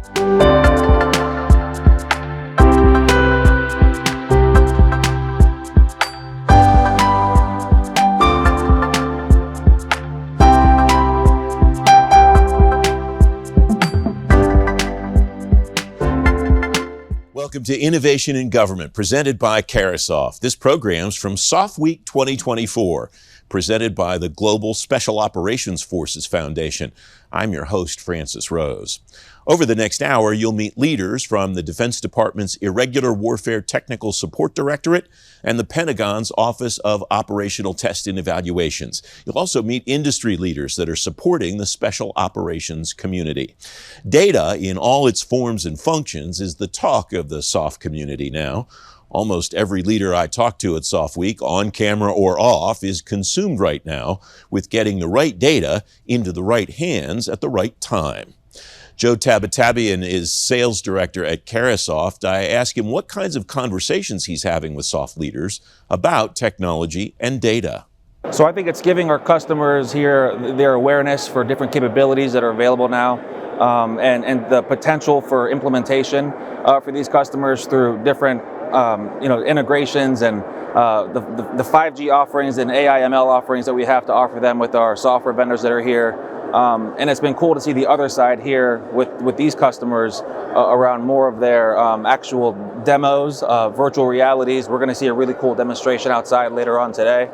Welcome to Innovation in Government, presented by Carahsoft. This program's from SOF Week 2024, presented by the Global Special Operations Forces Foundation. I'm your host, Francis Rose. Over the next hour, you'll meet leaders from the Defense Department's Irregular Warfare Technical Support Directorate and the Pentagon's Office of Operational Test and Evaluations. You'll also meet industry leaders that are supporting the special operations community. Data in all its forms and functions is the talk of the SOF community now. Almost every leader I talk to at SOF Week, on camera or off, is consumed right now with getting the right data into the right hands at the right time. Joe Tabatabian is sales director at Carahsoft. I ask him what kinds of conversations he's having with SOF leaders about technology and data. So I think it's giving our customers here their awareness for different capabilities that are available now, and the potential for implementation for these customers through different integrations and the 5G offerings and AI ML offerings that we have to offer them with our software vendors that are here. And it's been cool to see the other side here with these customers around more of their actual demos, virtual realities. We're going to see a really cool demonstration outside later on today.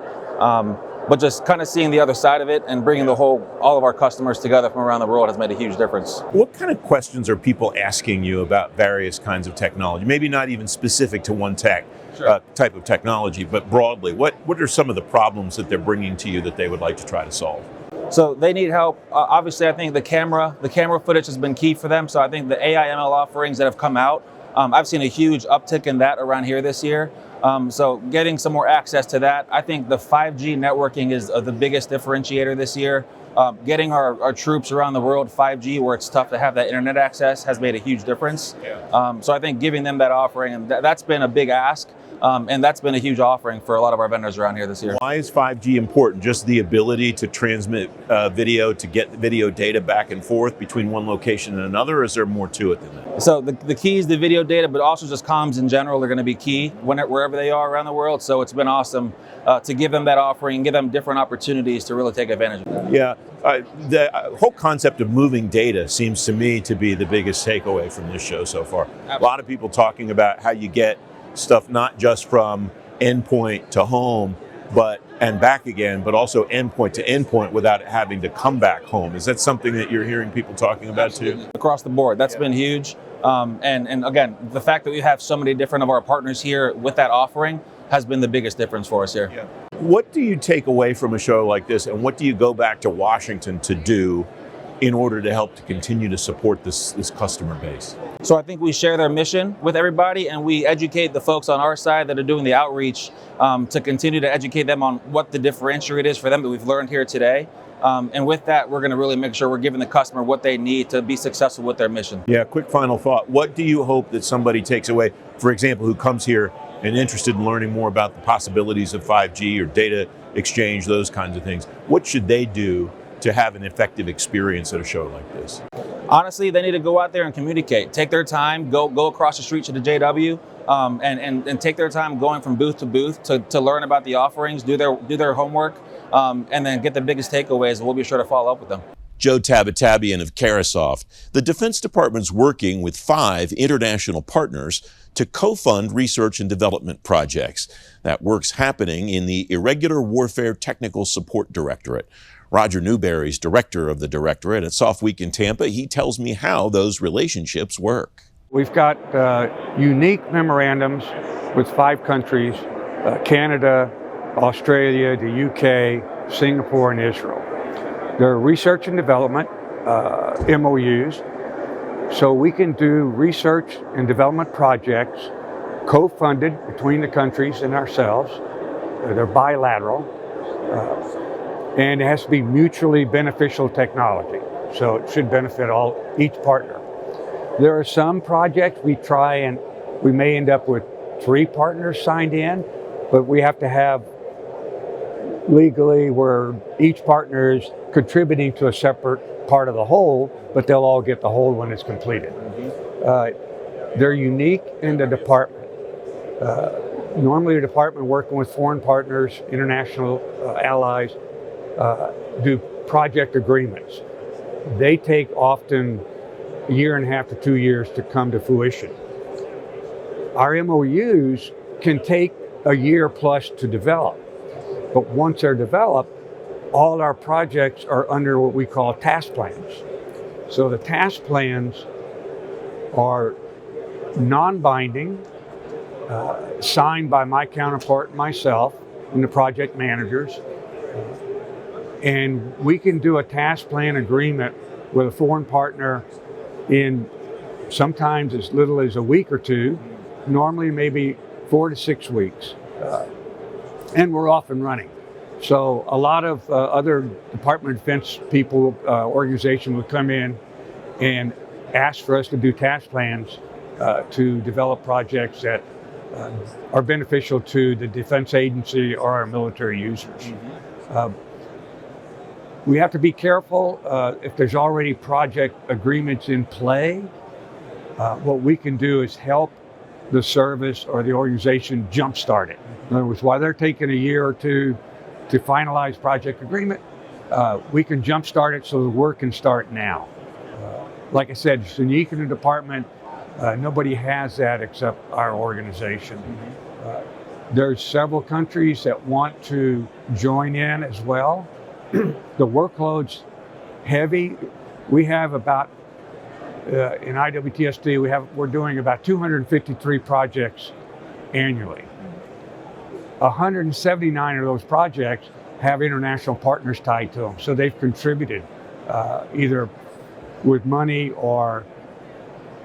But just kind of seeing the other side of it and bringing all of our customers together from around the world has made a huge difference. What kind of questions are people asking you about various kinds of technology? Maybe not even specific to one type of technology, but broadly. What are some of the problems that they're bringing to you that they would like to try to solve? So they need help. Obviously, I think the camera footage has been key for them. So I think the AI ML offerings that have come out, I've seen a huge uptick in that around here this year. So getting some more access to that. I think the 5G networking is the biggest differentiator this year. Getting our troops around the world 5G, where it's tough to have that internet access, has made a huge difference. So I think giving them that offering, and that's been a big ask. And that's been a huge offering for a lot of our vendors around here this year. Why is 5G important? Just the ability to transmit video, to get video data back and forth between one location and another, or is there more to it than that? So the key is the video data, but also just comms in general are going to be key wherever they are around the world. So it's been awesome to give them that offering and give them different opportunities to really take advantage of that. Yeah, the whole concept of moving data seems to me to be the biggest takeaway from this show so far. Absolutely. A lot of people talking about how you get stuff not just from endpoint to home, and back again, but also endpoint to endpoint without having to come back home. Is that something that you're hearing people talking about too? Across the board, that's been huge. And again, the fact that we have so many different of our partners here with that offering has been the biggest difference for us here. Yeah. What do you take away from a show like this, and what do you go back to Washington to do in order to help to continue to support this customer base? So I think we share their mission with everybody, and we educate the folks on our side that are doing the outreach to continue to educate them on what the differentiator is for them that we've learned here today. And with that, we're going to really make sure we're giving the customer what they need to be successful with their mission. Yeah, quick final thought. What do you hope that somebody takes away, for example, who comes here and interested in learning more about the possibilities of 5G or data exchange, those kinds of things? What should they do to have an effective experience at a show like this? Honestly, they need to go out there and communicate. Take their time, go across the street to the JW, and take their time going from booth to booth to learn about the offerings, do their homework, and then get the biggest takeaways, and we'll be sure to follow up with them. Joe Tabatabian of Carahsoft. The Defense Department's working with 5 international partners to co-fund research and development projects. That work's happening in the Irregular Warfare Technical Support Directorate. Roger Newberry's director of the directorate at SOF Week in Tampa. He tells me how those relationships work. We've got unique memorandums with 5 countries, Canada, Australia, the UK, Singapore, and Israel. They're research and development MOUs, so we can do research and development projects co-funded between the countries and ourselves. They're bilateral. And it has to be mutually beneficial technology, so it should benefit each partner. There are some projects we may end up with 3 partners signed in, but we have to have legally where each partner is contributing to a separate part of the whole, but they'll all get the whole when it's completed. They're unique in the department. Normally the department working with foreign partners, international allies, do project agreements. They take often a year and a half to 2 years to come to fruition. Our MOUs can take a year plus to develop, but once they're developed, all our projects are under what we call task plans. So the task plans are non-binding, signed by my counterpart and myself and the project managers, and we can do a task plan agreement with a foreign partner in sometimes as little as a week or two, normally maybe 4 to 6 weeks, and we're off and running. So a lot of other Department of Defense people, organizations would come in and ask for us to do task plans to develop projects that are beneficial to the defense agency or our military users. We have to be careful if there's already project agreements in play. What we can do is help the service or the organization jumpstart it. In other words, while they're taking a year or two to finalize project agreement, we can jumpstart it so the work can start now. Like I said, it's unique in the department. Nobody has that except our organization. There's several countries that want to join in as well. The workload's heavy. We have about, in IWTSD, we're doing about 253 projects annually. 179 of those projects have international partners tied to them. So they've contributed either with money or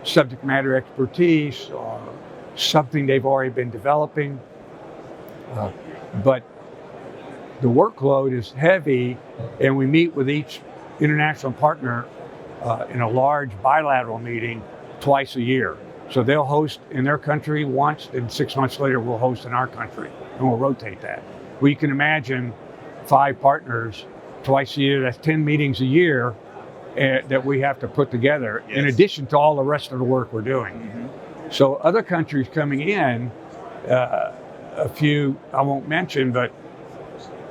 subject matter expertise or something they've already been developing. But the workload is heavy, and we meet with each international partner in a large bilateral meeting twice a year. So they'll host in their country once, and 6 months later we'll host in our country, and we'll rotate that. Well, you can imagine 5 partners twice a year, that's 10 meetings a year that we have to put together, in addition to all the rest of the work we're doing. So other countries coming in, a few I won't mention, but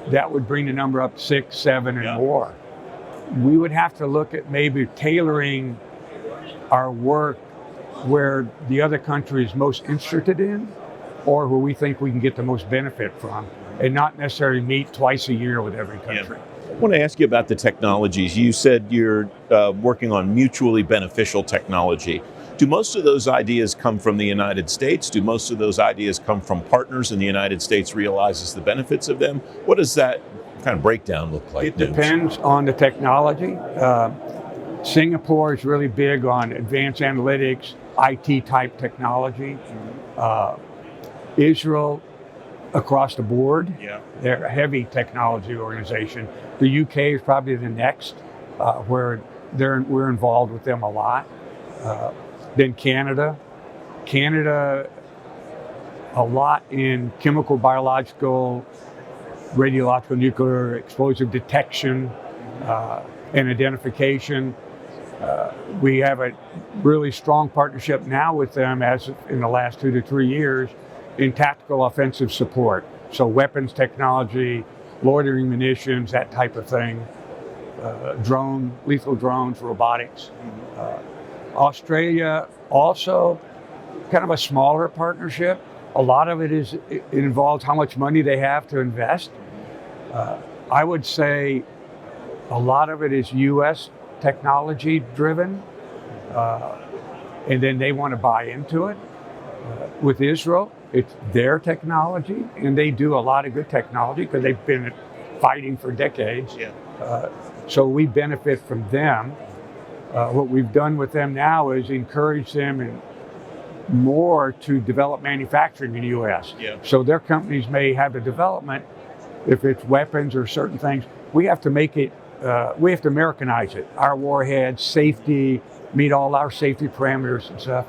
that would bring the number up 6, 7, and more. We would have to look at maybe tailoring our work where the other country is most interested in, or where we think we can get the most benefit from, and not necessarily meet twice a year with every country. I want to ask you about the technologies. You said you're working on mutually beneficial technology. Do most of those ideas come from the United States? Do most of those ideas come from partners and the United States realizes the benefits of them? What does that kind of breakdown look like? It depends on the technology. Singapore is really big on advanced analytics, IT type technology. Israel, across the board, they're a heavy technology organization. The UK is probably the next, where we're involved with them a lot. Then Canada, a lot in chemical, biological, radiological, nuclear explosive detection and identification. We have a really strong partnership now with them, as in the last 2 to 3 years, in tactical offensive support. So weapons technology, loitering munitions, that type of thing, lethal drones, robotics. Australia also kind of a smaller partnership. A lot of it involves how much money they have to invest. I would say a lot of it is US technology driven, and then they want to buy into it. With Israel, it's their technology, and they do a lot of good technology because they've been fighting for decades. So we benefit from them. What we've done with them now is encourage them more to develop manufacturing in the U.S. So their companies may have the development, if it's weapons or certain things, we have to make it, we have to Americanize it. Our warheads, safety, meet all our safety parameters and stuff.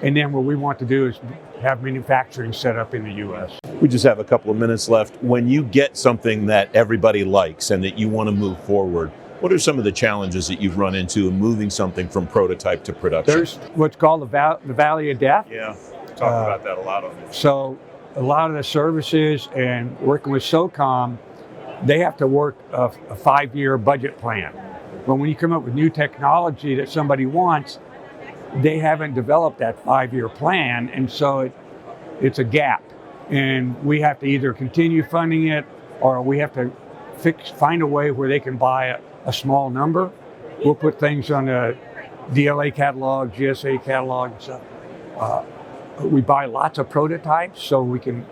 And then what we want to do is have manufacturing set up in the U.S. We just have a couple of minutes left. When you get something that everybody likes and that you want to move forward, what are some of the challenges that you've run into in moving something from prototype to production? There's what's called the Valley of Death. Yeah, talk about that a lot on this. So a lot of the services and working with SOCOM, they have to work a 5-year budget plan. But when you come up with new technology that somebody wants, they haven't developed that 5-year plan, and so it's a gap. And we have to either continue funding it, or we have to find a way where they can buy a small number. We'll put things on the DLA catalog, GSA catalog, and stuff. We buy lots of prototypes so we can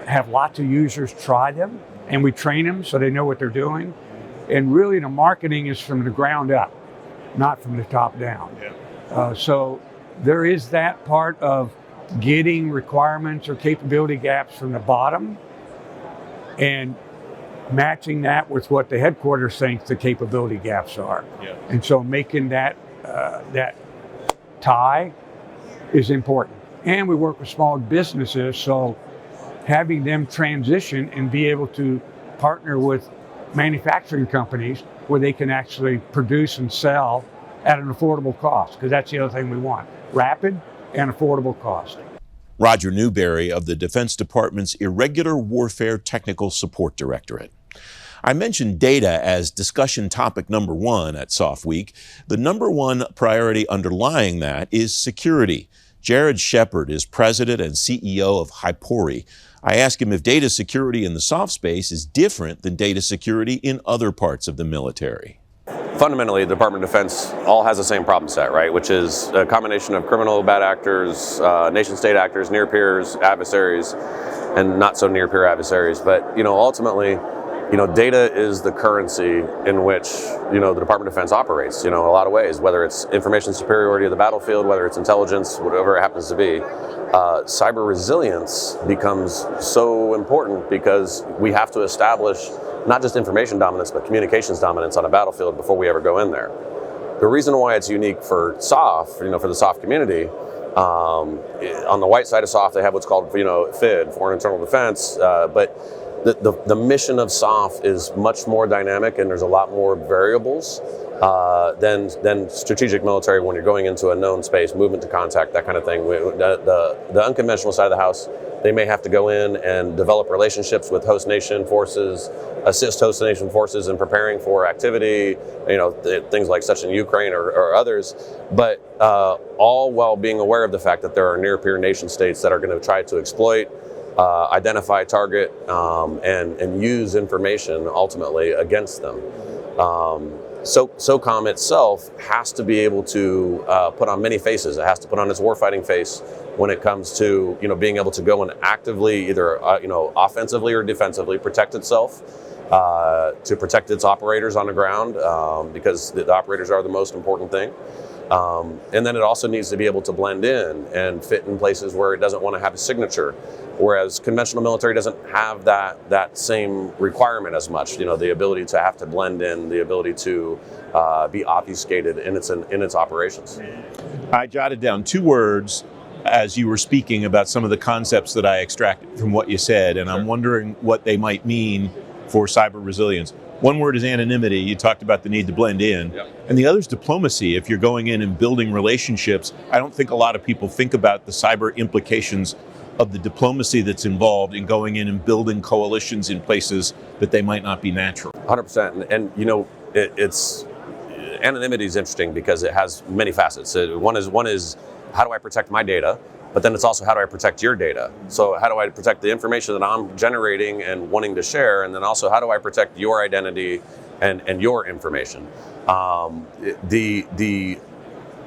have lots of users try them, and we train them so they know what they're doing. And really the marketing is from the ground up, not from the top down. Yeah. So there is that part of getting requirements or capability gaps from the bottom and matching that with what the headquarters thinks the capability gaps are. Yeah. And so making that tie is important. And we work with small businesses, so having them transition and be able to partner with manufacturing companies where they can actually produce and sell at an affordable cost, because that's the other thing we want, rapid and affordable cost. Roger Newberry of the Defense Department's Irregular Warfare Technical Support Directorate. I mentioned data as discussion topic number 1 at SOF Week. The number 1 priority underlying that is security. Jared Shepard is president and CEO of Hypori. I asked him if data security in the SOF space is different than data security in other parts of the military. Fundamentally, the Department of Defense all has the same problem set, right? Which is a combination of criminal bad actors, nation-state actors, near peers, adversaries, and not so near peer adversaries. But ultimately, data is the currency in which the Department of Defense operates. In a lot of ways, whether it's information superiority of the battlefield, whether it's intelligence, whatever it happens to be. Cyber resilience becomes so important because we have to establish not just information dominance, but communications dominance on a battlefield before we ever go in there. The reason why it's unique for SOF, for the SOF community, on the white side of SOF, they have what's called, FID, Foreign Internal Defense, but the mission of SOF is much more dynamic, and there's a lot more variables than strategic military when you're going into a known space, movement to contact, that kind of thing. The unconventional side of the house, they may have to go in and develop relationships with host nation forces, assist host nation forces in preparing for activity, things like such in Ukraine or others, but all while being aware of the fact that there are near-peer nation states that are going to try to exploit, identify, target, and use information ultimately against them. So SOCOM itself has to be able to put on many faces. It has to put on its warfighting face when it comes to being able to go and actively either offensively or defensively protect itself, to protect its operators on the ground, because the operators are the most important thing. And then it also needs to be able to blend in and fit in places where it doesn't want to have a signature, whereas conventional military doesn't have that same requirement as much. The ability to have to blend in, the ability to be obfuscated in its operations. I jotted down 2 words as you were speaking about some of the concepts that I extracted from what you said, and I'm wondering what they might mean for cyber resilience. One word is anonymity. You talked about the need to blend in. Yep. And the other is diplomacy. If you're going in and building relationships, I don't think a lot of people think about the cyber implications of the diplomacy that's involved in going in and building coalitions in places that they might not be natural. 100%. And it's anonymity is interesting because it has many facets. One is how do I protect my data? But then it's also how do I protect your data? So how do I protect the information that I'm generating and wanting to share? And then also how do I protect your identity and your information? The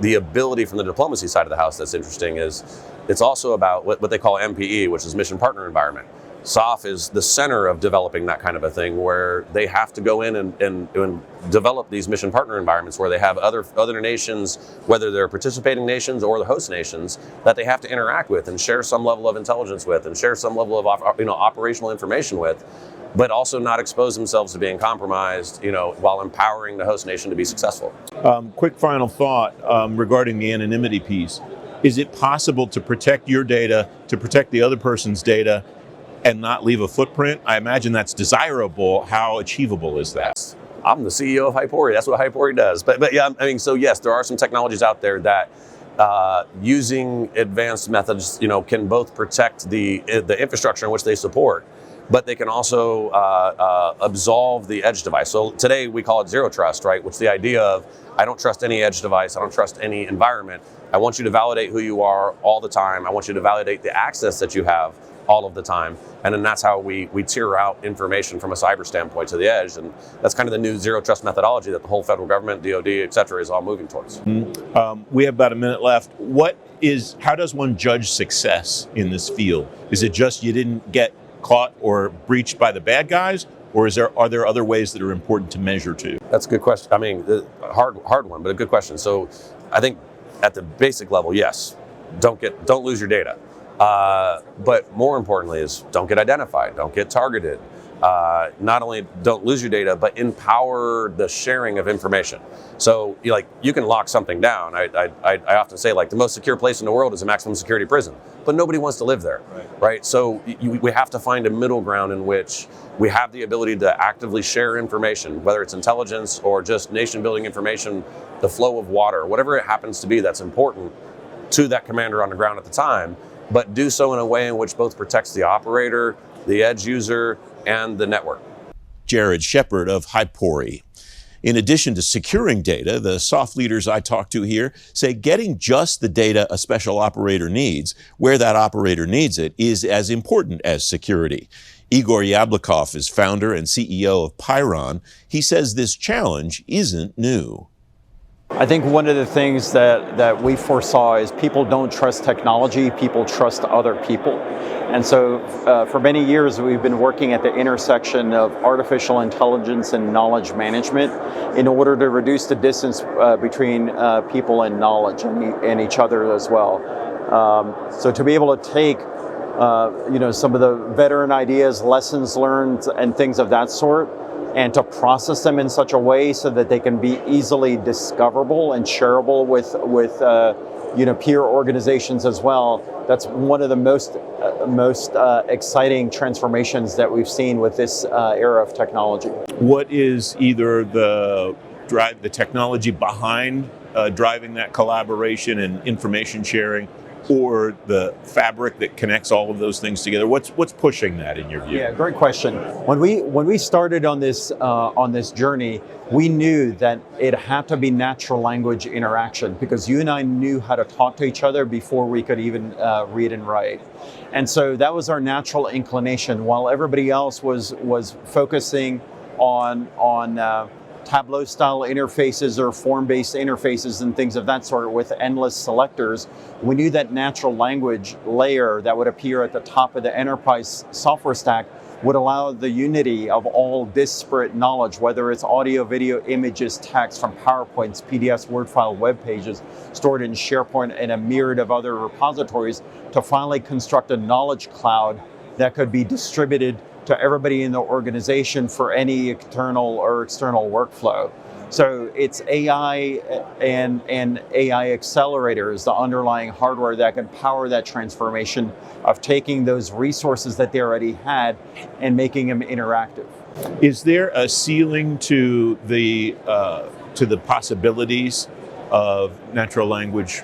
ability from the diplomacy side of the house that's interesting is it's also about what they call MPE, which is mission partner environment. SOF is the center of developing that kind of a thing where they have to go in and develop these mission partner environments where they have other nations, whether they're participating nations or the host nations, that they have to interact with and share some level of intelligence with and share some level of operational information with, but also not expose themselves to being compromised, while empowering the host nation to be successful. Quick final thought regarding the anonymity piece. Is it possible to protect your data, to protect the other person's data, and not leave a footprint? I imagine that's desirable. How achievable is that? I'm the CEO of Hypori. That's what Hypori does. But yeah, I mean, so yes, there are some technologies out there that using advanced methods, can both protect the infrastructure in which they support, but they can also absolve the edge device. So today we call it zero trust, right? Which is the idea of, I don't trust any edge device, I don't trust any environment. I want you to validate who you are all the time. I want you to validate the access that you have all of the time. And then that's how we tier out information from a cyber standpoint to the edge. And that's kind of the new zero trust methodology that the whole federal government, DoD, et cetera, is all moving towards. We have about a minute left. How does one judge success in this field? Is it just you didn't get caught or breached by the bad guys? Or are there other ways that are important to measure too? That's a good question. I mean, hard one, but a good question. So I think at the basic level, yes, don't lose your data. But more importantly is don't get identified, don't get targeted. Not only don't lose your data, but empower the sharing of information. So you can lock something down. I often say, the most secure place in the world is a maximum security prison, but nobody wants to live there, right? So we have to find a middle ground in which we have the ability to actively share information, whether it's intelligence or just nation building information, the flow of water, whatever it happens to be that's important to that commander on the ground at the time, but do so in a way in which both protects the operator, the edge user, and the network. Jared Shepard of Hypori. In addition to securing data, the SOF leaders I talked to here say getting just the data a special operator needs, where that operator needs it, is as important as security. Igor Yablokov is founder and CEO of Pyron. He says this challenge isn't new. I think one of the things that we foresaw is people don't trust technology, people trust other people. And so for many years we've been working at the intersection of artificial intelligence and knowledge management in order to reduce the distance between people and knowledge and each other as well. So to be able to take some of the veteran ideas, lessons learned, and things of that sort, and to process them in such a way so that they can be easily discoverable and shareable with peer organizations as well. That's one of the most exciting transformations that we've seen with this era of technology. What is either the technology behind driving that collaboration and information sharing, or the fabric that connects all of those things together? What's pushing that in your view? Yeah, great question. When we started on this journey, we knew that it had to be natural language interaction, because you and I knew how to talk to each other before we could even read and write. And so that was our natural inclination, while everybody else was focusing on Tableau style interfaces or form-based interfaces and things of that sort with endless selectors. We knew that natural language layer that would appear at the top of the enterprise software stack would allow the unity of all disparate knowledge, whether it's audio, video, images, text from PowerPoints, PDFs, Word file, web pages, stored in SharePoint and a myriad of other repositories, to finally construct a knowledge cloud that could be distributed to everybody in the organization for any internal or external workflow. So it's AI and AI accelerators, the underlying hardware that can power that transformation of taking those resources that they already had and making them interactive. Is there a ceiling to the possibilities of natural language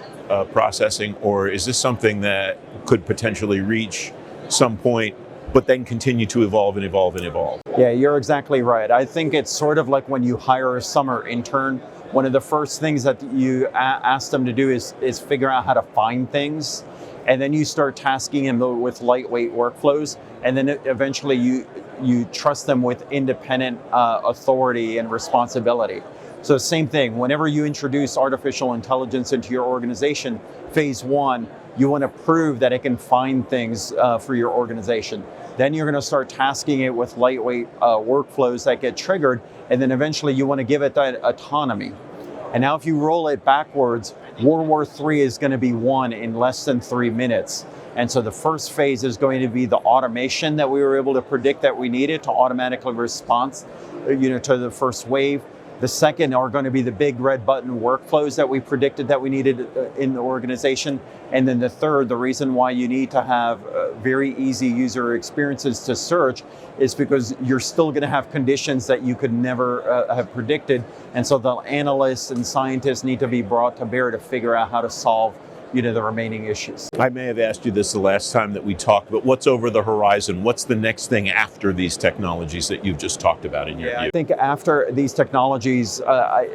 processing, or is this something that could potentially reach some point but then continue to evolve and evolve and evolve? Yeah, you're exactly right. I think it's sort of like when you hire a summer intern, one of the first things that you ask them to do is figure out how to find things. And then you start tasking them with lightweight workflows. And then eventually you trust them with independent authority and responsibility. So same thing, whenever you introduce artificial intelligence into your organization, phase one, you want to prove that it can find things for your organization. Then you're going to start tasking it with lightweight workflows that get triggered, and then eventually you want to give it that autonomy. And now if you roll it backwards, World War III is going to be won in less than 3 minutes. And so the first phase is going to be the automation that we were able to predict that we needed to automatically respond to the first wave. The second are going to be the big red button workflows that we predicted that we needed in the organization. And then the third, the reason why you need to have very easy user experiences to search is because you're still going to have conditions that you could never have predicted. And so the analysts and scientists need to be brought to bear to figure out how to solve the remaining issues. I may have asked you this the last time that we talked, but what's over the horizon? What's the next thing after these technologies that you've just talked about in your view? I think after these technologies,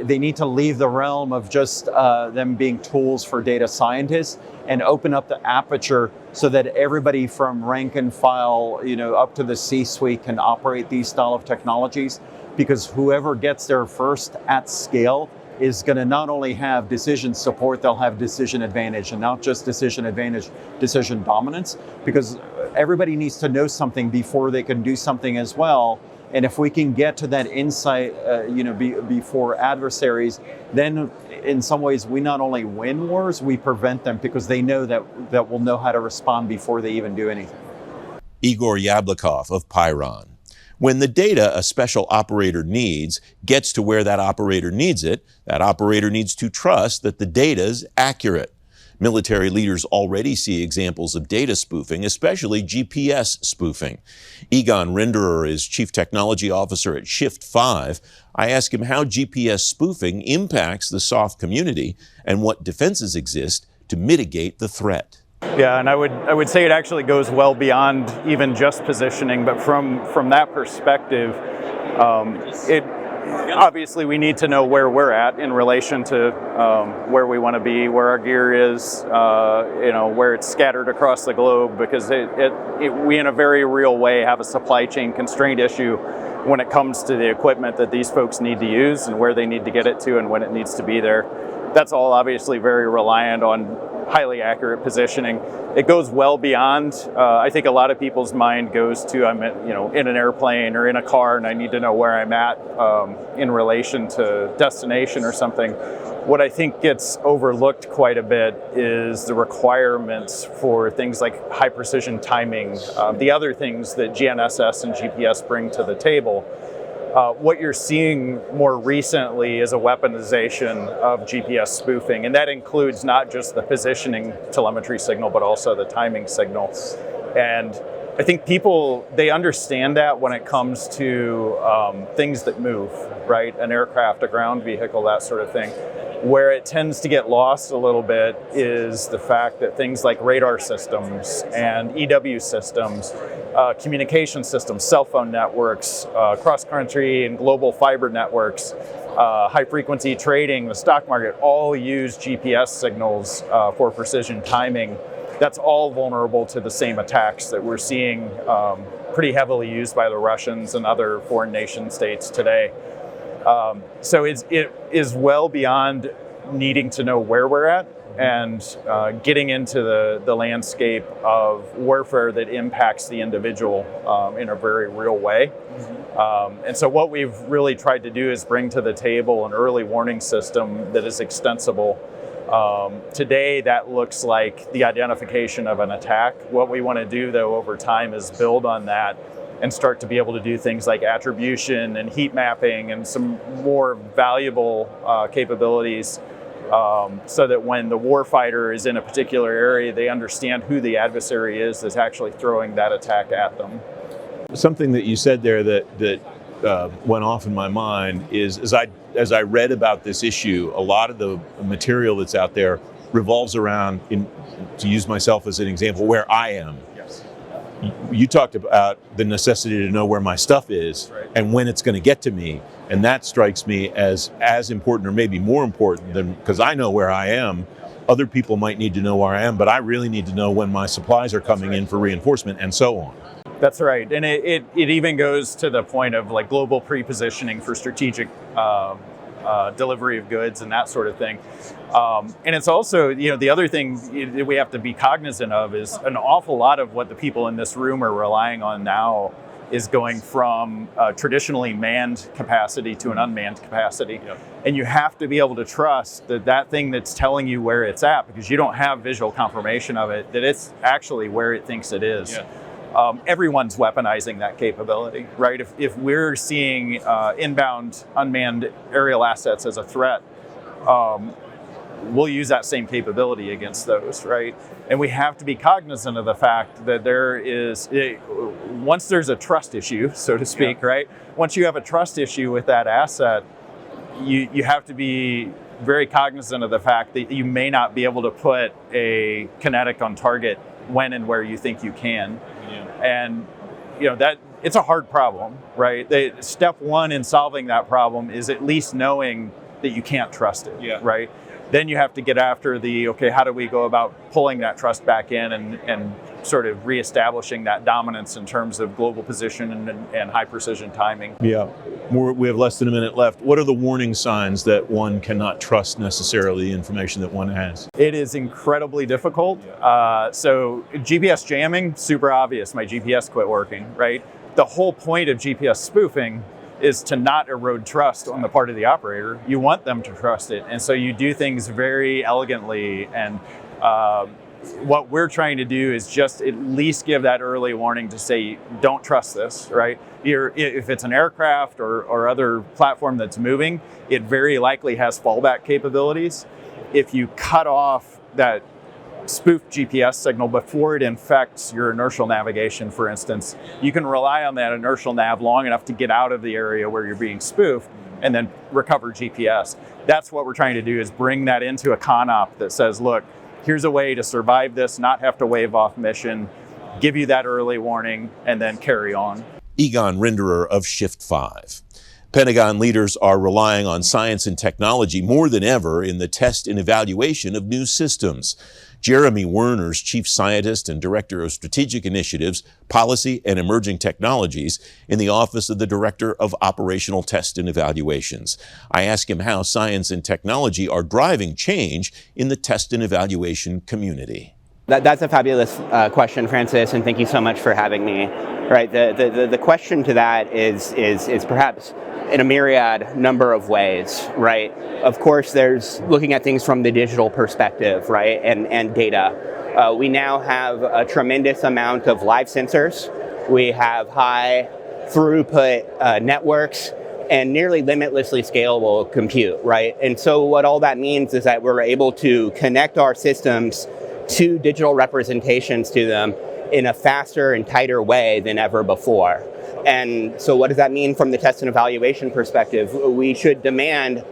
they need to leave the realm of just them being tools for data scientists and open up the aperture so that everybody from rank and file, up to the C-suite can operate these style of technologies, because whoever gets there first at scale is going to not only have decision support, they'll have decision advantage, and not just decision advantage, decision dominance, because everybody needs to know something before they can do something as well. And if we can get to that insight, before adversaries, then in some ways we not only win wars, we prevent them, because they know that we'll know how to respond before they even do anything. Igor Yablokov of Pyron. When the data a special operator needs gets to where that operator needs it, that operator needs to trust that the data is accurate. Military leaders already see examples of data spoofing, especially GPS spoofing. Egon Rinderer is Chief Technology Officer at Shift 5. I ask him how GPS spoofing impacts the SOF community and what defenses exist to mitigate the threat. Yeah, and I would say it actually goes well beyond even just positioning, but from that perspective, obviously we need to know where we're at in relation to where we want to be, where our gear is, where it's scattered across the globe, because we in a very real way have a supply chain constraint issue when it comes to the equipment that these folks need to use and where they need to get it to and when it needs to be there. That's all obviously very reliant on highly accurate positioning. It goes well beyond. I think a lot of people's mind goes to I'm in an airplane or in a car and I need to know where I'm at in relation to destination or something. What I think gets overlooked quite a bit is the requirements for things like high precision timing, the other things that GNSS and GPS bring to the table. What you're seeing more recently is a weaponization of GPS spoofing, and that includes not just the positioning telemetry signal, but also the timing signal. And I think they understand that when it comes to things that move, right? An aircraft, a ground vehicle, that sort of thing. Where it tends to get lost a little bit is the fact that things like radar systems and EW systems, communication systems, cell phone networks, cross-country and global fiber networks, high-frequency trading, the stock market, all use GPS signals for precision timing. That's all vulnerable to the same attacks that we're seeing pretty heavily used by the Russians and other foreign nation states today. So it is well beyond needing to know where we're at and getting into the landscape of warfare that impacts the individual in a very real way. And so what we've really tried to do is bring to the table an early warning system that is extensible. Today, that looks like the identification of an attack. What we want to do, though, over time is build on that and start to be able to do things like attribution and heat mapping and some more valuable capabilities so that when the warfighter is in a particular area, they understand who the adversary is that's actually throwing that attack at them. Something that you said there that went off in my mind is as I read about this issue, a lot of the material that's out there revolves around, to use myself as an example, where I am. You talked about the necessity to know where my stuff is and when it's going to get to me. And that strikes me as important, or maybe more important, than because I know where I am. Other people might need to know where I am, but I really need to know when my supplies are coming in for reinforcement and so on. That's right. And it even goes to the point of like global pre-positioning for strategic delivery of goods and that sort of thing. And it's also, the other thing that we have to be cognizant of is an awful lot of what the people in this room are relying on now is going from traditionally manned capacity to an unmanned capacity. Yep. And you have to be able to trust that thing that's telling you where it's at, because you don't have visual confirmation of it, that it's actually where it thinks it is. Yeah. everyone's weaponizing that capability, right? If we're seeing inbound unmanned aerial assets as a threat, we'll use that same capability against those, right? And we have to be cognizant of the fact that once there's a trust issue, so to speak, right? Once you have a trust issue with that asset, you have to be very cognizant of the fact that you may not be able to put a kinetic on target when and where you think you can. And that it's a hard problem, right? Step one in solving that problem is at least knowing that you can't trust it, right? Then you have to get after how do we go about pulling that trust back in and sort of reestablishing that dominance in terms of global position and high precision timing. Yeah, we have less than a minute left. What are the warning signs that one cannot trust necessarily the information that one has? It is incredibly difficult. So GPS jamming, super obvious. My GPS quit working, right? The whole point of GPS spoofing is to not erode trust on the part of the operator. You want them to trust it. And so you do things very elegantly. And what we're trying to do is just at least give that early warning to say, don't trust this, right? If it's an aircraft or other platform that's moving, it very likely has fallback capabilities. If you cut off that spoofed GPS signal before it infects your inertial navigation, for instance, you can rely on that inertial nav long enough to get out of the area where you're being spoofed and then recover GPS. That's what we're trying to do, is bring that into a ConOp that says, look, here's a way to survive this, not have to wave off mission, give you that early warning, and then carry on. Egon Rinderer of Shift 5. Pentagon leaders are relying on science and technology more than ever in the test and evaluation of new systems. Jeremy Werner's chief scientist and director of strategic initiatives, policy, and emerging technologies in the Office of the Director of Operational Test and Evaluations. I ask him how science and technology are driving change in the test and evaluation community. That's a fabulous question, Francis, and thank you so much for having me. Right, the question to that is perhaps in a myriad number of ways, right? Of course, there's looking at things from the digital perspective, right, and data. We now have a tremendous amount of live sensors. We have high throughput networks and nearly limitlessly scalable compute, right? And so what all that means is that we're able to connect our systems to digital representations to them in a faster and tighter way than ever before. And so what does that mean from the test and evaluation perspective? We should demand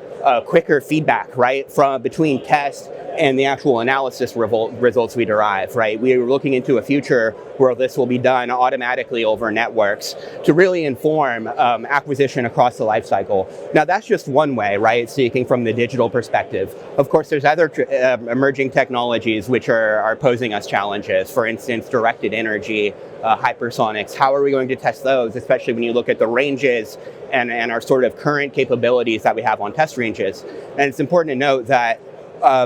quicker feedback, right, from between test and the actual analysis results we derive, right? We are looking into a future where this will be done automatically over networks to really inform acquisition across the life cycle. Now, that's just one way, right, speaking from the digital perspective. Of course, there's other emerging technologies which are posing us challenges. For instance, directed energy, hypersonics. How are we going to test those, especially when you look at the ranges and our sort of current capabilities that we have on test ranges? And it's important to note that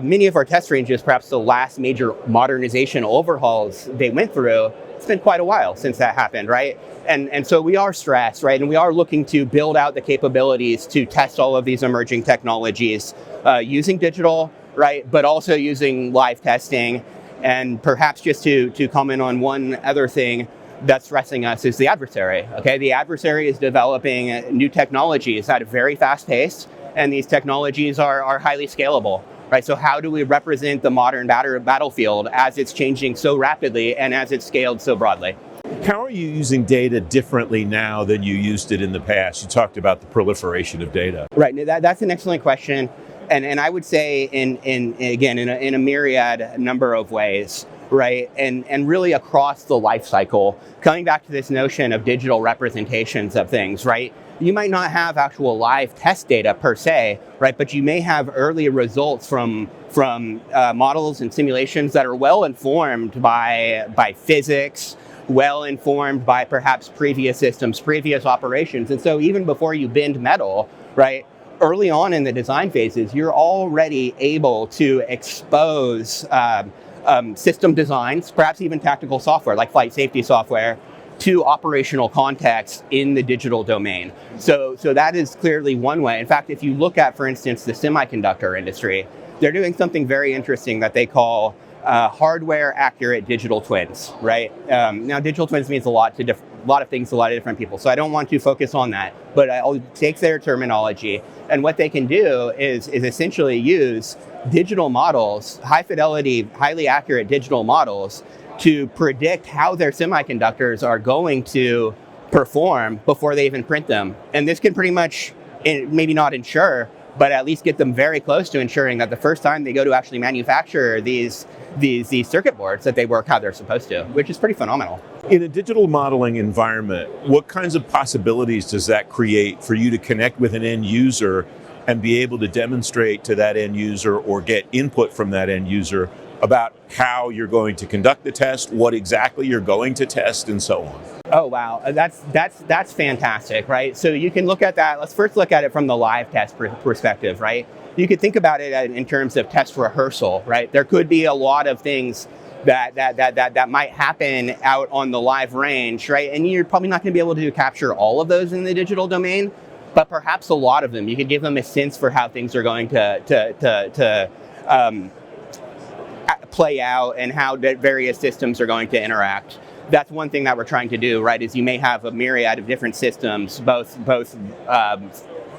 many of our test ranges, perhaps the last major modernization overhauls they went through, it's been quite a while since that happened, right? And so we are stressed, right? And we are looking to build out the capabilities to test all of these emerging technologies using digital, right? But also using live testing. And perhaps just to comment on one other thing that's stressing us is the adversary, okay? The adversary is developing new technologies at a very fast pace, and these technologies are highly scalable. Right, so how do we represent the modern battlefield as it's changing so rapidly and as it's scaled so broadly? How are you using data differently now than you used it in the past? You talked about the proliferation of data. Right, that's an excellent question. And I would say in a myriad number of ways, right? And really across the life cycle, coming back to this notion of digital representations of things, right? You might not have actual live test data per se, right? But you may have early results from models and simulations that are well informed by physics, well informed by perhaps previous systems, previous operations. And so even before you bend metal, right? Early on in the design phases, you're already able to expose system designs, perhaps even tactical software like flight safety software, to operational context in the digital domain. So that is clearly one way. In fact, if you look at, for instance, the semiconductor industry, they're doing something very interesting that they call hardware accurate digital twins, right? Now, digital twins means a lot of things to a lot of different people, so I don't want to focus on that, but I'll take their terminology, and what they can do is essentially use digital models, high fidelity, highly accurate digital models, to predict how their semiconductors are going to perform before they even print them. And this can pretty much, maybe not ensure, but at least get them very close to ensuring that the first time they go to actually manufacture these circuit boards, that they work how they're supposed to, which is pretty phenomenal. In a digital modeling environment, what kinds of possibilities does that create for you to connect with an end user and be able to demonstrate to that end user or get input from that end user about how you're going to conduct the test, what exactly you're going to test, and so on? Oh, wow. That's fantastic, right? So you can look at that. Let's first look at it from the live test perspective, right? You could think about it in terms of test rehearsal, right? There could be a lot of things that might happen out on the live range, right? And you're probably not going to be able to capture all of those in the digital domain, but perhaps a lot of them. You could give them a sense for how things are going to play out and how various systems are going to interact. That's one thing that we're trying to do, right? Is you may have a myriad of different systems, both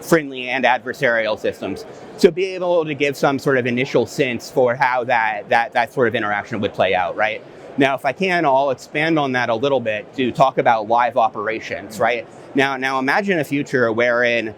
friendly and adversarial systems. So be able to give some sort of initial sense for how that sort of interaction would play out, right? Now, if I can, I'll expand on that a little bit to talk about live operations, right? Now imagine a future wherein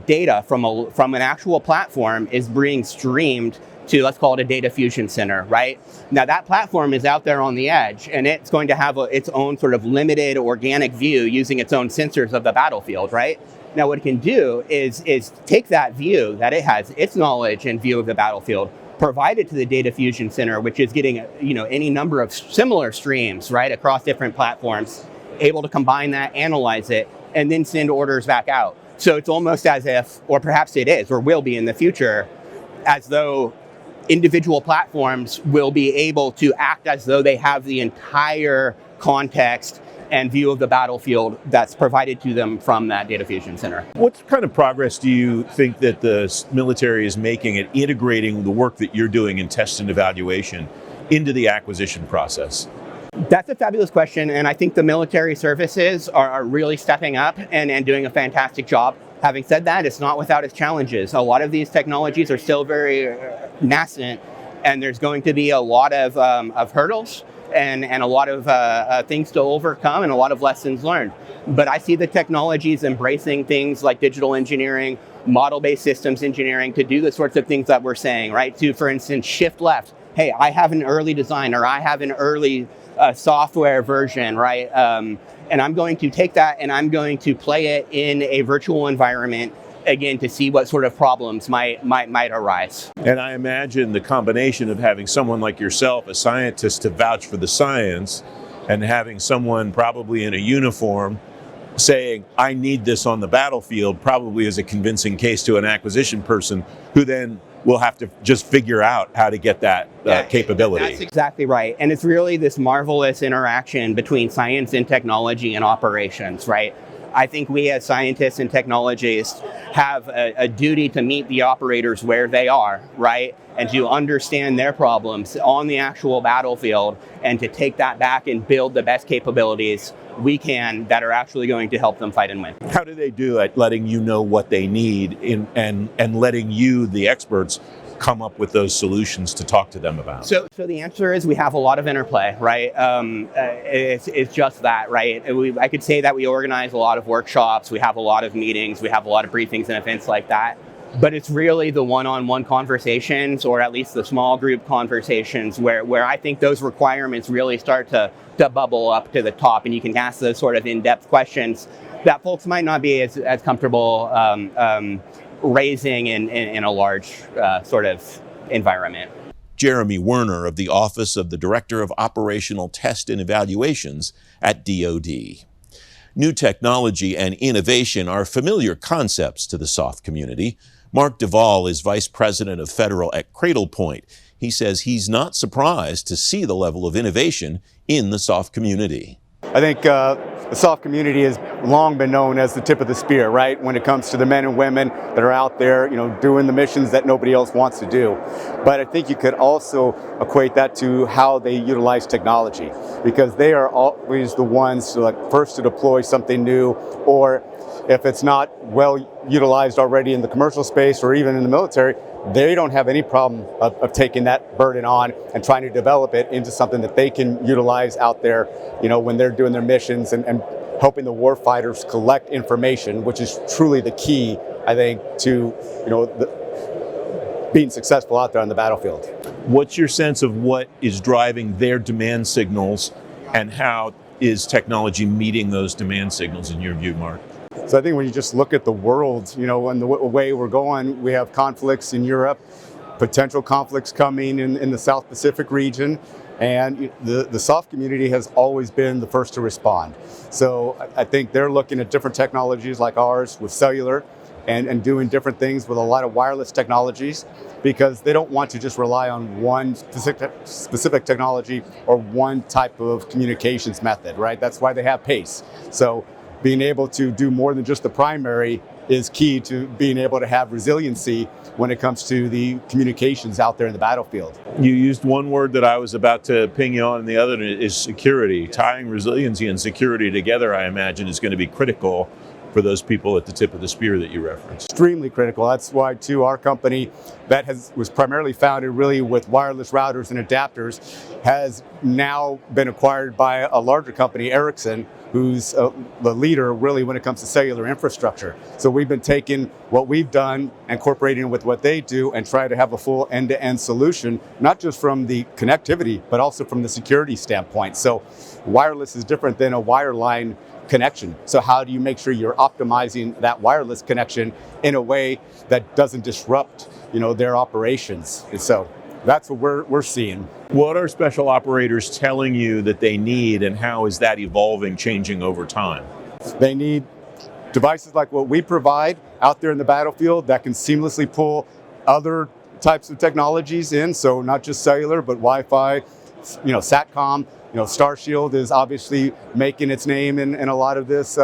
data from an actual platform is being streamed to, let's call it a data fusion center, right? Now that platform is out there on the edge, and it's going to have its own sort of limited organic view using its own sensors of the battlefield, right? Now what it can do is take that view that it has, its knowledge and view of the battlefield, provide it to the data fusion center, which is getting any number of similar streams, right, across different platforms, able to combine that, analyze it, and then send orders back out. So it's almost as if, or perhaps it is, or will be in the future, as though individual platforms will be able to act as though they have the entire context and view of the battlefield that's provided to them from that data fusion center. What kind of progress do you think that the military is making at integrating the work that you're doing in test and evaluation into the acquisition process? That's a fabulous question, and I think the military services are really stepping up and doing a fantastic job. Having said that, it's not without its challenges. A lot of these technologies are still very nascent, and there's going to be a lot of hurdles and a lot of things to overcome and a lot of lessons learned. But I see the technologies embracing things like digital engineering, model-based systems engineering to do the sorts of things that we're saying, right? To, for instance, shift left. Hey, I have an early design, or I have an early software version, right? And I'm going to take that and I'm going to play it in a virtual environment, again, to see what sort of problems might arise. And I imagine the combination of having someone like yourself, a scientist, to vouch for the science, and having someone probably in a uniform saying, I need this on the battlefield, probably is a convincing case to an acquisition person who then will have to just figure out how to get that capability. That's exactly right. And it's really this marvelous interaction between science and technology and operations, right? I think we as scientists and technologists have a duty to meet the operators where they are, right? And to understand their problems on the actual battlefield and to take that back and build the best capabilities we can that are actually going to help them fight and win. How do they do it, letting you know what they need and letting you, the experts, come up with those solutions to talk to them about? So the answer is we have a lot of interplay, right? It's just that, right? I could say that we organize a lot of workshops, we have a lot of meetings, we have a lot of briefings and events like that. But it's really the one-on-one conversations, or at least the small group conversations, where I think those requirements really start to bubble up to the top, and you can ask those sort of in-depth questions that folks might not be as comfortable raising in a large sort of environment. Jeremy Werner of the Office of the Director of Operational Test and Evaluations at DoD. New technology and innovation are familiar concepts to the SOF community. Mark Duvall is Vice President of Federal at Cradlepoint. He says he's not surprised to see the level of innovation in the SOF community. I think the SOF community has long been known as the tip of the spear, right? When it comes to the men and women that are out there, doing the missions that nobody else wants to do. But I think you could also equate that to how they utilize technology, because they are always the ones first to deploy something new, or if it's not well utilized already in the commercial space or even in the military, they don't have any problem of taking that burden on and trying to develop it into something that they can utilize out there, when they're doing their missions and helping the warfighters collect information, which is truly the key, I think, to being successful out there on the battlefield. What's your sense of what is driving their demand signals, and how is technology meeting those demand signals in your view, Mark? So I think when you just look at the world, and the way we're going, we have conflicts in Europe, potential conflicts coming in the South Pacific region, and the SOF community has always been the first to respond. So I think they're looking at different technologies like ours with cellular and doing different things with a lot of wireless technologies, because they don't want to just rely on one specific technology or one type of communications method, right? That's why they have PACE. So being able to do more than just the primary is key to being able to have resiliency when it comes to the communications out there in the battlefield. You used one word that I was about to ping you on, and the other is security. Tying resiliency and security together, I imagine, is going to be critical for those people at the tip of the spear that you referenced. Extremely critical. That's why, too, our company that was primarily founded really with wireless routers and adapters has now been acquired by a larger company, Ericsson, who's the leader really when it comes to cellular infrastructure. So we've been taking what we've done, incorporating with what they do, and try to have a full end-to-end solution, not just from the connectivity, but also from the security standpoint. So wireless is different than a wireline connection. So how do you make sure you're optimizing that wireless connection in a way that doesn't disrupt, their operations? And so that's what we're seeing. What are special operators telling you that they need, and how is that evolving, changing over time? They need devices like what we provide out there in the battlefield that can seamlessly pull other types of technologies in. So not just cellular, but Wi-Fi, SATCOM. Starshield is obviously making its name in a lot of this,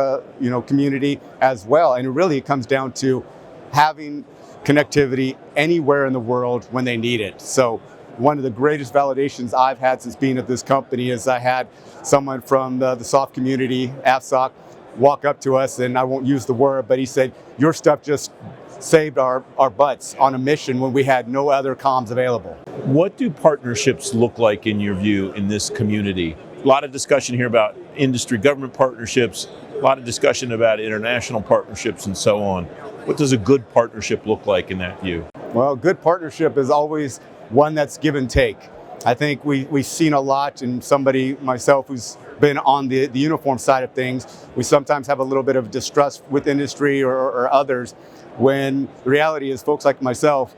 community as well. And it comes down to having connectivity anywhere in the world when they need it. So one of the greatest validations I've had since being at this company is I had someone from the SOF community, AFSOC, walk up to us, and I won't use the word, but he said, "Your stuff just saved our butts on a mission when we had no other comms available." What do partnerships look like in your view in this community? A lot of discussion here about industry government partnerships, a lot of discussion about international partnerships and so on. What does a good partnership look like in that view? Well, good partnership is always one that's give and take. I think we've seen a lot, and somebody, myself, who's been on the uniform side of things, we sometimes have a little bit of distrust with industry or others, when the reality is folks like myself,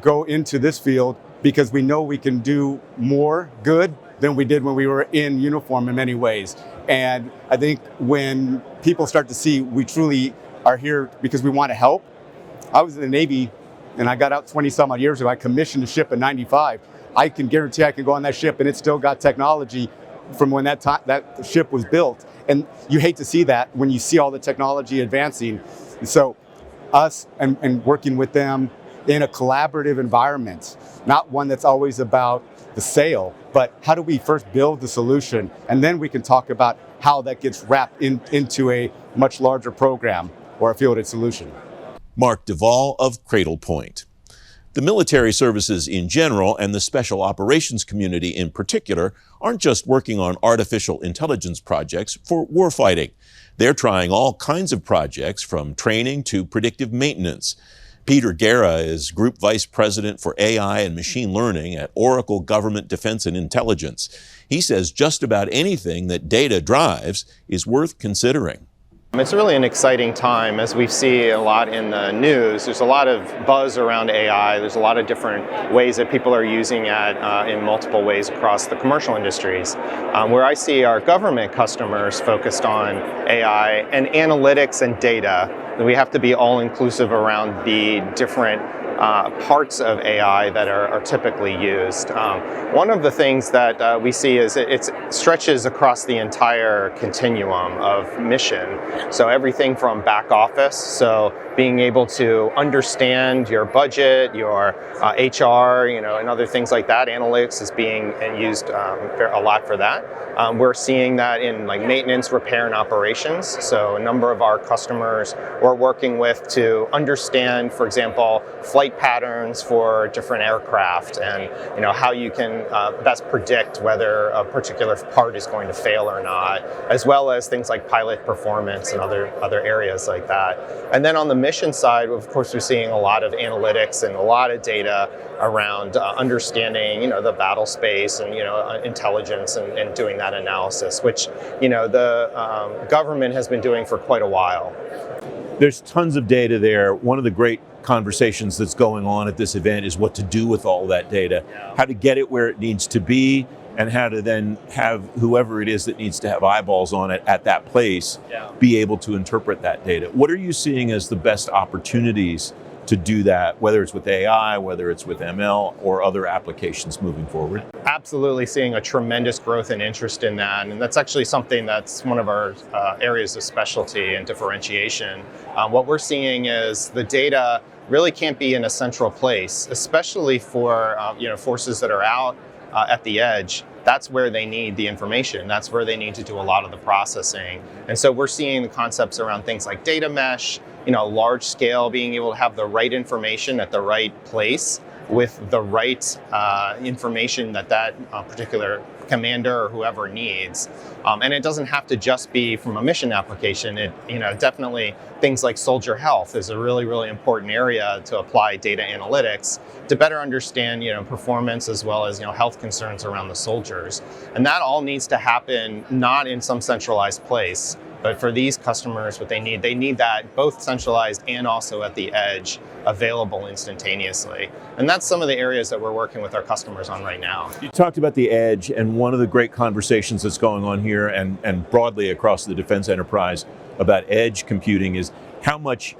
go into this field because we know we can do more good than we did when we were in uniform in many ways. And I think when people start to see we truly are here because we want to help. I was in the Navy and I got out 20 some odd years ago. I commissioned a ship in '95. I can guarantee I can go on that ship and it still got technology from when that ship was built. And you hate to see that when you see all the technology advancing. So us and working with them in a collaborative environment, not one that's always about the sale, but how do we first build the solution, and then we can talk about how that gets wrapped into a much larger program or a fielded solution. Mark Duvall of Cradle Point. The military services in general and the special operations community in particular aren't just working on artificial intelligence projects for warfighting. They're trying all kinds of projects, from training to predictive maintenance. Peter Guerra is Group Vice President for AI and Machine Learning at Oracle Government Defense and Intelligence. He says just about anything that data drives is worth considering. It's really an exciting time, as we see a lot in the news. There's a lot of buzz around AI. There's a lot of different ways that people are using it in multiple ways across the commercial industries. Where I see our government customers focused on AI and analytics and data, that we have to be all inclusive around the different parts of AI that are typically used. One of the things that we see is it stretches across the entire continuum of mission. So everything from back office, so being able to understand your budget, your HR, and other things like that. Analytics is being used a lot for that. We're seeing that in like maintenance, repair, and operations. So a number of our customers we're working with to understand, for example, flight patterns for different aircraft, and how you can best predict whether a particular part is going to fail or not, as well as things like pilot performance and other areas like that. And then on the mission side, of course, we're seeing a lot of analytics and a lot of data around understanding, the battle space and intelligence and doing that analysis, which the government has been doing for quite a while. There's tons of data there. One of the great conversations that's going on at this event is what to do with all that data, how to get it where it needs to be, and how to then have whoever it is that needs to have eyeballs on it at that place be able to interpret that data. What are you seeing as the best opportunities to do that, whether it's with AI, whether it's with ML or other applications moving forward? Absolutely seeing a tremendous growth and interest in that. And that's actually something that's one of our areas of specialty and differentiation. What we're seeing is the data really can't be in a central place, especially for forces that are out at the edge. That's where they need the information. That's where they need to do a lot of the processing. And so we're seeing the concepts around things like data mesh, large scale, being able to have the right information at the right place with the right information that particular commander or whoever needs. And it doesn't have to just be from a mission application. It, definitely things like soldier health is a really, really important area to apply data analytics to better understand, performance as well as, health concerns around the soldiers. And that all needs to happen not in some centralized place, but for these customers, what they need that both centralized and also at the edge available instantaneously. And that's some of the areas that we're working with our customers on right now. You talked about the edge, and one of the great conversations that's going on here and broadly across the defense enterprise about edge computing is how much,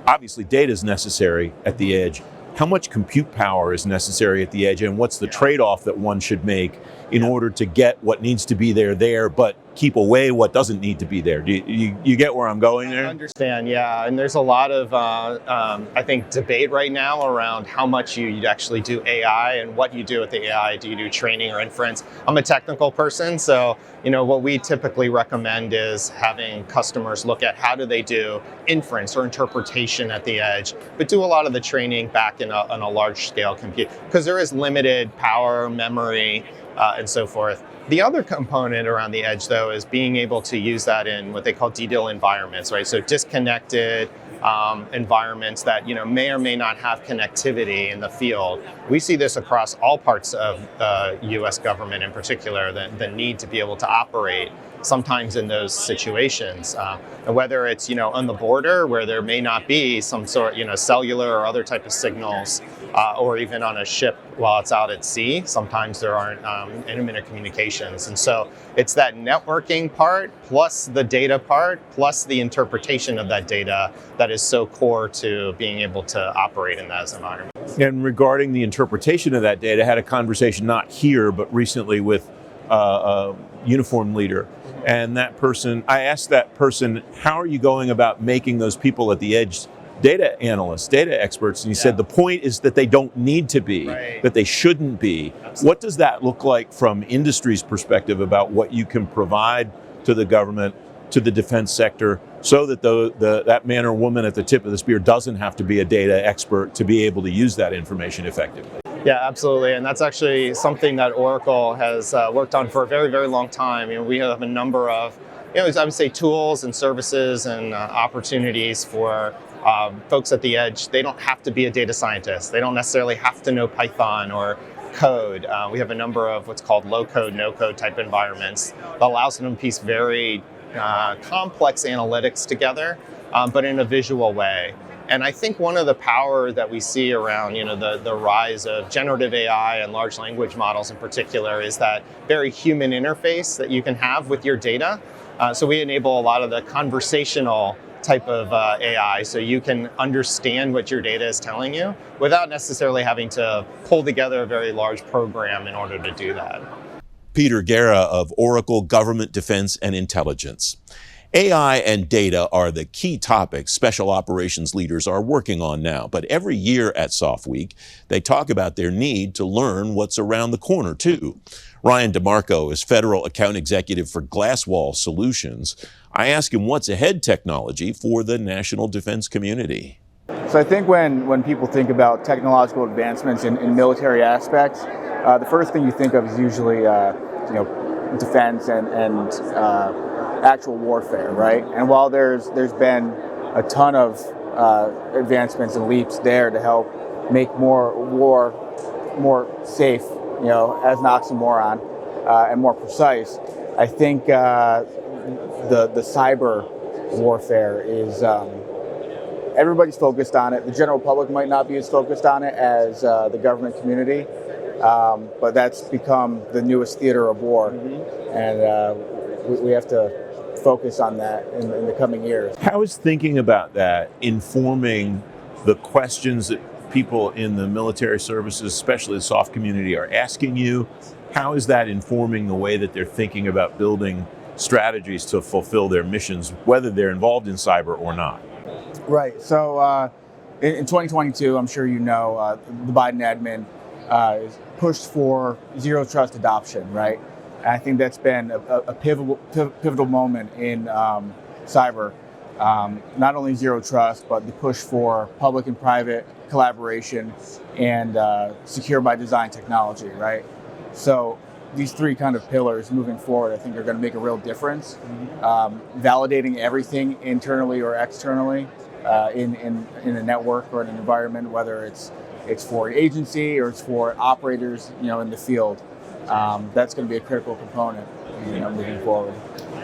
obviously, data is necessary at the edge. How much compute power is necessary at the edge, and what's the trade-off that one should make in order to get what needs to be there, but keep away what doesn't need to be there? Do you get where I'm going there? I understand, yeah. And there's a lot of, I think, debate right now around how much you actually do AI and what you do with the AI. Do you do training or inference? I'm a technical person, so what we typically recommend is having customers look at how do they do inference or interpretation at the edge, but do a lot of the training back in a large scale compute, because there is limited power, memory, and so forth. The other component around the edge, though, is being able to use that in what they call DDIL environments, right? So disconnected environments that may or may not have connectivity in the field. We see this across all parts of the U.S. government, in particular, the need to be able to operate sometimes in those situations, whether it's on the border where there may not be some sort cellular or other type of signals, or even on a ship while it's out at sea. Sometimes there aren't intermittent communications, and so it's that networking part plus the data part plus the interpretation of that data that is so core to being able to operate in that environment. And regarding the interpretation of that data, I had a conversation not here but recently with a uniform leader. And that person, I asked that person, how are you going about making those people at the edge data analysts, data experts? And he said the point is that they don't need to be, that they shouldn't be. Absolutely. What does that look like from industry's perspective about what you can provide to the government, to the defense sector, so that that man or woman at the tip of the spear doesn't have to be a data expert to be able to use that information effectively? Yeah, absolutely. And that's actually something that Oracle has worked on for a very, very long time. We have a number of, I would say, tools and services and opportunities for folks at the edge. They don't have to be a data scientist. They don't necessarily have to know Python or code. We have a number of what's called low-code, no-code type environments that allows them to piece very complex analytics together, but in a visual way. And I think one of the power that we see around the rise of generative AI and large language models in particular is that very human interface that you can have with your data. So we enable a lot of the conversational type of AI, so you can understand what your data is telling you without necessarily having to pull together a very large program in order to do that. Peter Guerra of Oracle Government Defense and Intelligence. AI and data are the key topics special operations leaders are working on now. But every year at SOF Week, they talk about their need to learn what's around the corner, too. Ryan DeMarco is Federal Account Executive for Glasswall Solutions. I ask him what's ahead technology for the national defense community. So I think when people think about technological advancements in military aspects, the first thing you think of is usually defense and actual warfare, right? And while there's been a ton of advancements and leaps there to help make war more safe, as an oxymoron, and more precise, I think the cyber warfare is everybody's focused on it. The general public might not be as focused on it as the government community, but that's become the newest theater of war, and we have to focus on that in the coming years. How is thinking about that informing the questions that people in the military services, especially the SOF community, are asking you? How is that informing the way that they're thinking about building strategies to fulfill their missions, whether they're involved in cyber or not? Right. So in 2022, I'm sure the Biden admin pushed for zero trust adoption, right? And I think that's been a pivotal moment in cyber. Not only zero trust, but the push for public and private collaboration and secure by design technology, right? So these three kind of pillars moving forward, I think, are going to make a real difference. Validating everything internally or externally in a network or in an environment, whether it's for an agency or it's for operators, in the field. That's going to be a critical component, moving forward.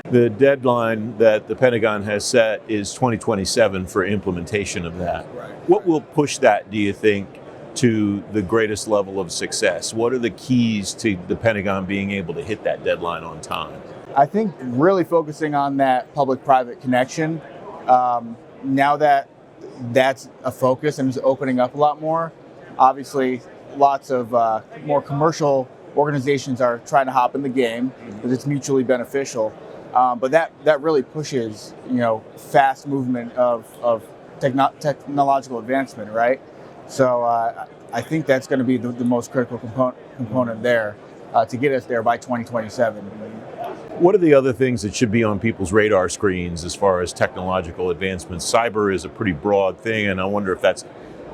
The deadline that the Pentagon has set is 2027 for implementation of that. Right. What will push that, do you think, to the greatest level of success? What are the keys to the Pentagon being able to hit that deadline on time? I think really focusing on that public-private connection. Now that that's a focus and is opening up a lot more, obviously lots of more commercial organizations are trying to hop in the game because it's mutually beneficial. But that really pushes, fast movement of technological advancement, right? So I think that's going to be the most critical component there to get us there by 2027. What are the other things that should be on people's radar screens as far as technological advancements? Cyber is a pretty broad thing, and I wonder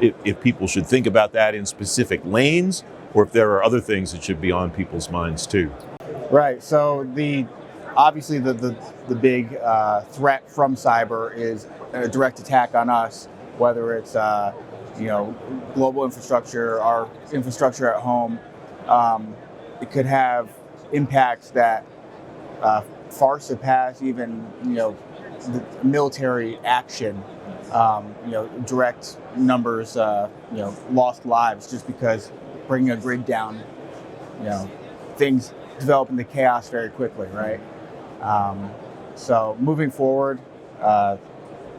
if people should think about that in specific lanes, or if there are other things that should be on people's minds too. Right. So obviously the big threat from cyber is a direct attack on us, whether it's global infrastructure, our infrastructure at home. It could have impacts that far surpass even the military action. Direct numbers, lost lives just because bringing a grid down, things develop into chaos very quickly, right? So moving forward,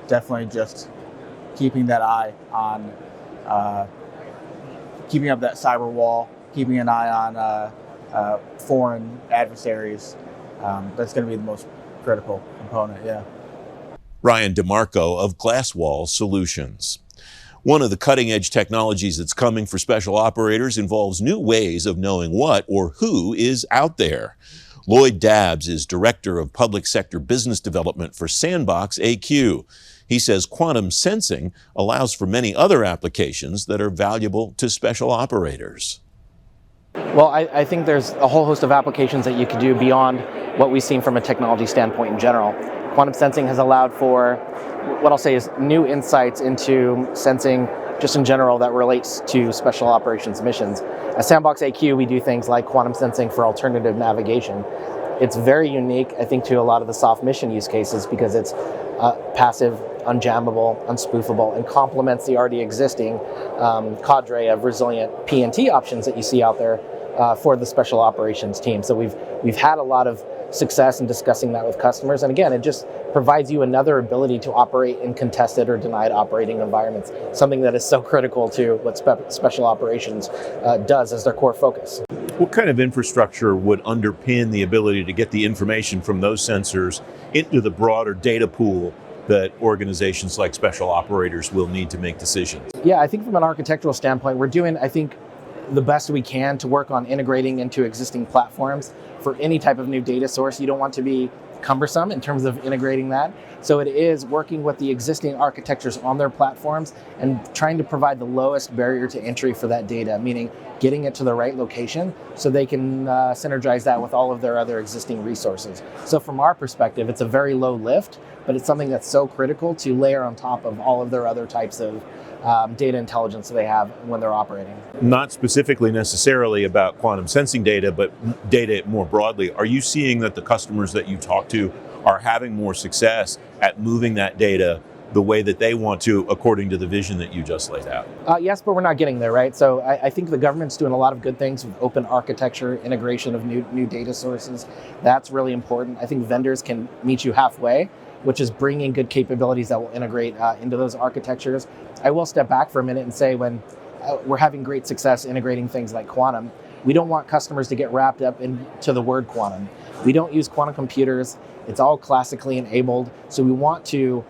definitely just keeping that eye on keeping up that cyber wall, keeping an eye on foreign adversaries. That's going to be the most critical component, yeah. Ryan DeMarco of Glasswall Solutions. One of the cutting-edge technologies that's coming for special operators involves new ways of knowing what or who is out there. Lloyd Dabbs is Director of Public Sector Business Development for Sandbox AQ. He says quantum sensing allows for many other applications that are valuable to special operators. Well, I think there's a whole host of applications that you could do beyond what we've seen from a technology standpoint in general. Quantum sensing has allowed for what I'll say is new insights into sensing just in general that relates to special operations missions. At Sandbox AQ, we do things like quantum sensing for alternative navigation. It's very unique, I think, to a lot of the soft mission use cases because it's passive, unjammable, unspoofable, and complements the already existing cadre of resilient PNT options that you see out there for the special operations team. So we've had a lot of success in discussing that with customers. And again, it just provides you another ability to operate in contested or denied operating environments, something that is so critical to what special operations does as their core focus. What kind of infrastructure would underpin the ability to get the information from those sensors into the broader data pool that organizations like special operators will need to make decisions? Yeah, I think from an architectural standpoint, we're doing, I think, the best we can to work on integrating into existing platforms. For any type of new data source, you don't want to be cumbersome in terms of integrating that. So it is working with the existing architectures on their platforms and trying to provide the lowest barrier to entry for that data, meaning getting it to the right location so they can synergize that with all of their other existing resources. So from our perspective, it's a very low lift, but it's something that's so critical to layer on top of all of their other types of data intelligence that they have when they're operating. Not specifically necessarily about quantum sensing data, but data more broadly. Are you seeing that the customers that you talk to are having more success at moving that data the way that they want to, according to the vision that you just laid out? Yes, but we're not getting there, right? So I think the government's doing a lot of good things with open architecture, integration of new data sources. That's really important. I think vendors can meet you halfway, which is bringing good capabilities that will integrate into those architectures. I will step back for a minute and say when we're having great success integrating things like quantum, we don't want customers to get wrapped up into the word quantum. We don't use quantum computers. It's all classically enabled. So we want to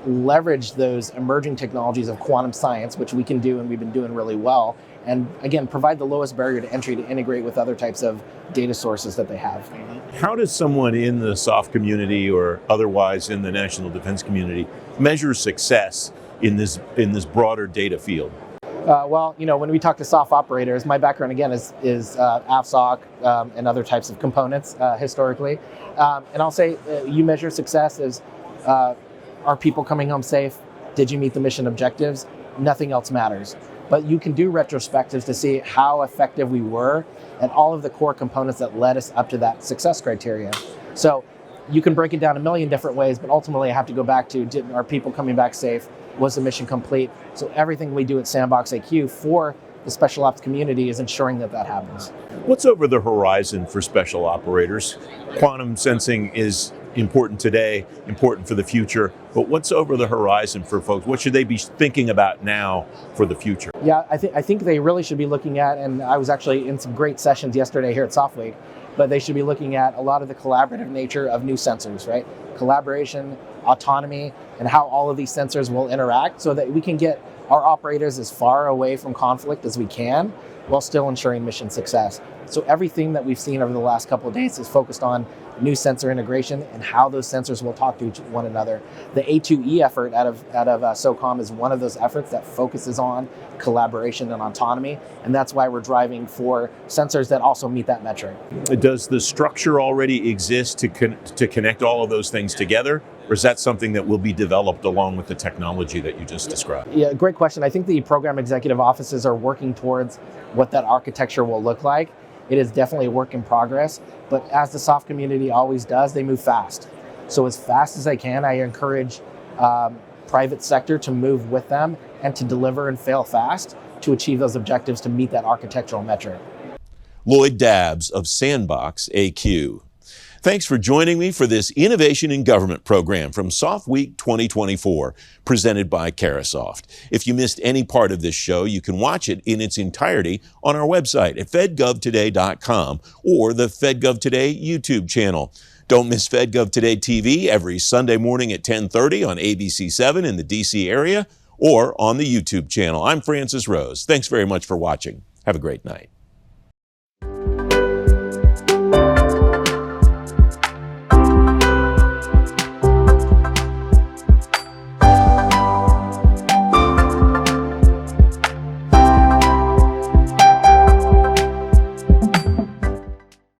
leverage those emerging technologies of quantum science, which we can do and we've been doing really well. And again, provide the lowest barrier to entry to integrate with other types of data sources that they have. How does someone in the SOF community or otherwise in the national defense community measure success in this broader data field? Well, when we talk to SOF operators, my background again is AFSOC and other types of components historically. And I'll say you measure success as are people coming home safe? Did you meet the mission objectives? Nothing else matters. But you can do retrospectives to see how effective we were and all of the core components that led us up to that success criteria. So you can break it down a million different ways, but ultimately I have to go back to, are people coming back safe? Was the mission complete? So everything we do at Sandbox AQ for the special ops community is ensuring that that happens. What's over the horizon for special operators? Quantum sensing is important today, important for the future, but what's over the horizon for folks? What should they be thinking about now for the future? Yeah, I think they really should be looking at, and I was actually in some great sessions yesterday here at SOF Week, but they should be looking at a lot of the collaborative nature of new sensors, right? Collaboration, autonomy, and how all of these sensors will interact so that we can get our operators as far away from conflict as we can while still ensuring mission success. So everything that we've seen over the last couple of days is focused on new sensor integration and how those sensors will talk to one another. The A2E effort out of SOCOM is one of those efforts that focuses on collaboration and autonomy, and that's why we're driving for sensors that also meet that metric. Does the structure already exist to connect all of those things together, or is that something that will be developed along with the technology that you just described? Yeah, great question. I think the program executive offices are working towards what that architecture will look like. It is definitely a work in progress, but as the SOF community always does, they move fast. So as fast as I can, I encourage private sector to move with them and to deliver and fail fast to achieve those objectives to meet that architectural metric. Lloyd Dabbs of Sandbox AQ. Thanks for joining me for this Innovation in Government program from SOF Week 2024, presented by Carahsoft. If you missed any part of this show, you can watch it in its entirety on our website at fedgovtoday.com or the FedGov Today YouTube channel. Don't miss FedGov Today TV every Sunday morning at 10:30 on ABC7 in the DC area or on the YouTube channel. I'm Francis Rose. Thanks very much for watching. Have a great night.